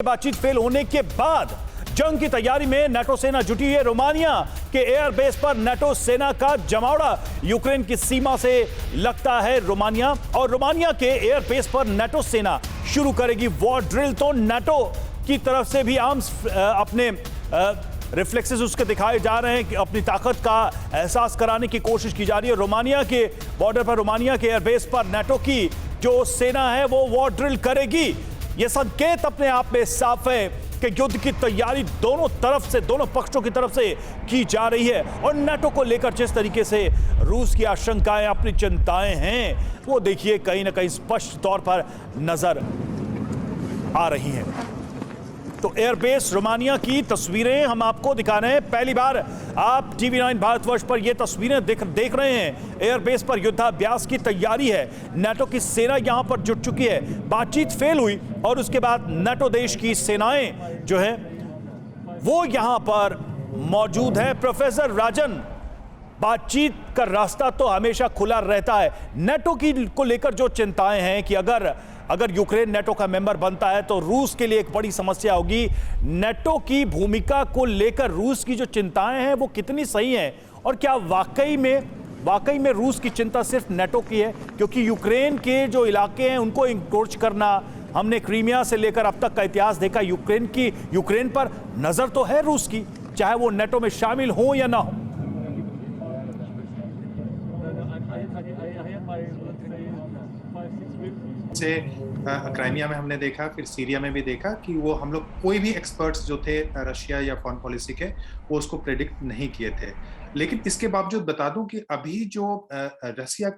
बातचीत फेल होने के बाद जंग की तैयारी में नाटो सेना जुटी है। रोमानिया के एयरबेस पर नाटो सेना का जमावड़ा। यूक्रेन की सीमा से लगता है रोमानिया, और रोमानिया के एयरबेस पर नाटो सेना शुरू करेगी वॉर ड्रिल। तो नाटो की तरफ से भी आर्म्स अपने रिफ्लेक्सेस उसके दिखाए जा रहे हैं कि अपनी ताकत का एहसास कराने की कोशिश की जा रही है। रोमानिया के बॉर्डर पर, रोमानिया के एयरबेस पर नाटो की जो सेना है वो वॉर ड्रिल करेगी। यह संकेत अपने आप में साफ है कि युद्ध की तैयारी दोनों तरफ से, दोनों पक्षों की तरफ से की जा रही है। और नाटो को लेकर जिस तरीके से रूस की आशंकाएं, अपनी चिंताएं हैं, वो देखिए कहीं ना कहीं स्पष्ट तौर पर नजर आ रही हैं। तो एयरबेस रोमानिया की तस्वीरें हम आपको दिखा रहे हैं। पहली बार आप TV9 भारतवर्ष पर ये तस्वीरें देख रहे हैं। एयरबेस पर युद्धाभ्यास की तैयारी है। नाटो की सेना यहां पर जुट चुकी है। बातचीत फेल हुई और उसके बाद नाटो देश की सेनाएं जो है वो यहां पर मौजूद है। प्रोफेसर राजन, बातचीत का रास्ता तो हमेशा खुला रहता है। नाटो की को लेकर जो चिंताएं हैं कि अगर यूक्रेन नाटो का मेंबर बनता है तो रूस के लिए एक बड़ी समस्या होगी। नाटो की भूमिका को लेकर रूस की जो चिंताएं हैं वो कितनी सही हैं, और क्या वाकई में रूस की चिंता सिर्फ नाटो की है? क्योंकि यूक्रेन के जो इलाके हैं उनको इंक्रोच करना, हमने क्रीमिया से लेकर अब तक का इतिहास देखा। यूक्रेन पर नजर तो है रूस की, चाहे वो नाटो में शामिल हो या ना हो। से क्राइमिया में हमने देखा, फिर सीरिया में भी देखा कि वो हम लोग कोई भी एक्सपर्ट्स जो थे रशिया या फॉरेन पॉलिसी के, वो उसको प्रेडिक्ट नहीं किए थे। लेकिन इसके बावजूद बता दूं कि अभी जो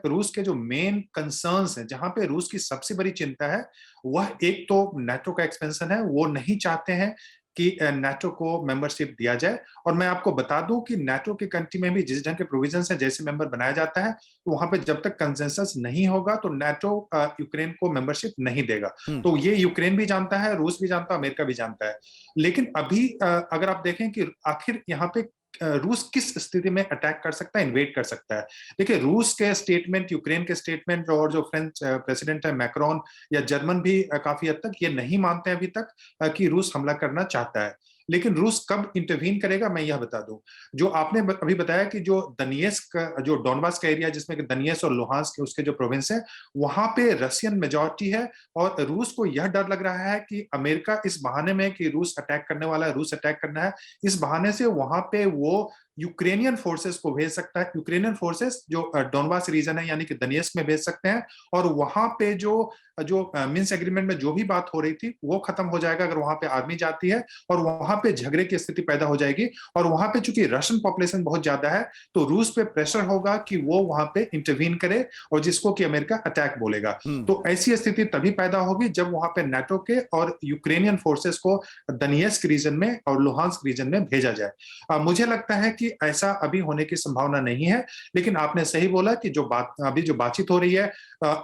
रूस के जो मेन कंसर्न्स हैं, जहां पे रूस की सबसे बड़ी चिंता है, वह एक तो नाटो का एक्सपेंशन है। वो नहीं चाहते हैं कि नाटो को मेंबरशिप दिया जाए। और मैं आपको बता दूं कि नाटो के कंट्री में भी जिस ढंग के प्रोविजंस हैं, जैसे मेंबर बनाया जाता है, तो वहां पे जब तक कंसेंसस नहीं होगा तो नाटो यूक्रेन को मेंबरशिप नहीं देगा। तो ये यूक्रेन भी जानता है, रूस भी जानता है, अमेरिका भी जानता है। लेकिन अभी अगर आप देखें कि आखिर यहाँ पे रूस किस स्थिति में अटैक कर सकता है, इन्वेड कर सकता है। देखिए, रूस के स्टेटमेंट, यूक्रेन के स्टेटमेंट, और जो फ्रेंच प्रेसिडेंट है मैक्रोन या जर्मन भी काफी हद तक ये नहीं मानते हैं अभी तक कि रूस हमला करना चाहता है। लेकिन रूस कब इंटरवीन करेगा, मैं यह बता दूं। जो आपने अभी बताया कि जो दनिएस्क, जो डोनबास का एरिया, जिसमें कि दनिएस्क और लुहांस्क उसके जो प्रोविंस है, वहां पे रशियन मेजॉरिटी है। और रूस को यह डर लग रहा है कि अमेरिका इस बहाने में कि रूस अटैक करने वाला है, रूस अटैक करना है, इस बहाने से वहां पे वो यूक्रेनियन फोर्सेस को भेज सकता है। यूक्रेनियन फोर्सेस जो डोनबास रीजन है, यानी कि दनिएस्क में भेज सकते हैं। और वहां पे जो मिन्स्क एग्रीमेंट में जो भी बात हो रही थी वो खत्म हो जाएगा अगर वहां पे आर्मी जाती है, और वहां पे झगड़े की स्थिति पैदा हो जाएगी। और वहां पे चूंकि रशियन पॉपुलेशन बहुत ज्यादा है, तो रूस पे प्रेशर होगा कि वो वहां पे इंटरवीन करे, और जिसको कि अमेरिका अटैक बोलेगा। तो ऐसी स्थिति तभी पैदा होगी जब वहां पे नाटो के और यूक्रेनियन फोर्सेस को दनिएस्क रीजन में और लुहांस्क रीजन में भेजा जाए। मुझे लगता है कि ऐसा अभी होने की संभावना नहीं है। लेकिन आपने सही बोला कि अभी जो बातचीत हो रही है,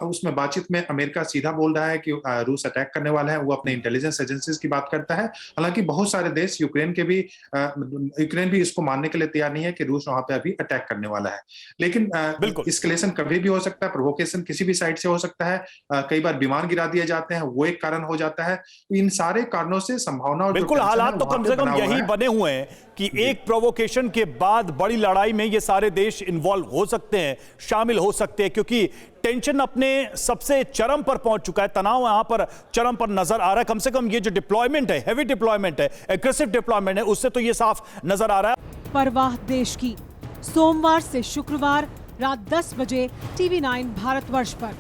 उसमें बातचीत में अमेरिका सीधा बोल रहा है कि रूस अटैक करने वाला है। वो अपने इंटेलिजेंस एजेंसीज की बात करता है। हालांकि बहुत सारे देश, यूक्रेन भी इसको मानने के लिए तैयार नहीं है कि रूस वहां पे अभी अटैक करने वाला है। लेकिन एस्केलेशन कभी भी हो सकता है, प्रोवोकेशन किसी भी साइड से हो सकता है। कई बार विमान गिरा दिए जाते हैं, वो एक कारण हो जाता है। इन सारे कारणों से संभावना और बिल्कुल हालात तो कम से कम यही बने हुए हैं कि एक प्रोवोकेशन के बाद बड़ी लड़ाई में ये सारे देश इन्वॉल्व हो सकते हैं, शामिल हो सकते हैं, क्योंकि टेंशन अपने सबसे चरम पर पहुंच चुका है। तनाव यहां पर चरम पर नजर आ रहा है। कम से कम ये जो डिप्लॉयमेंट है, हेवी डिप्लॉयमेंट है, एग्रेसिव डिप्लॉयमेंट है, उससे तो ये साफ नजर आ रहा है। परवाह देश की, सोमवार से शुक्रवार रात 10 बजे TV9 भारतवर्ष पर।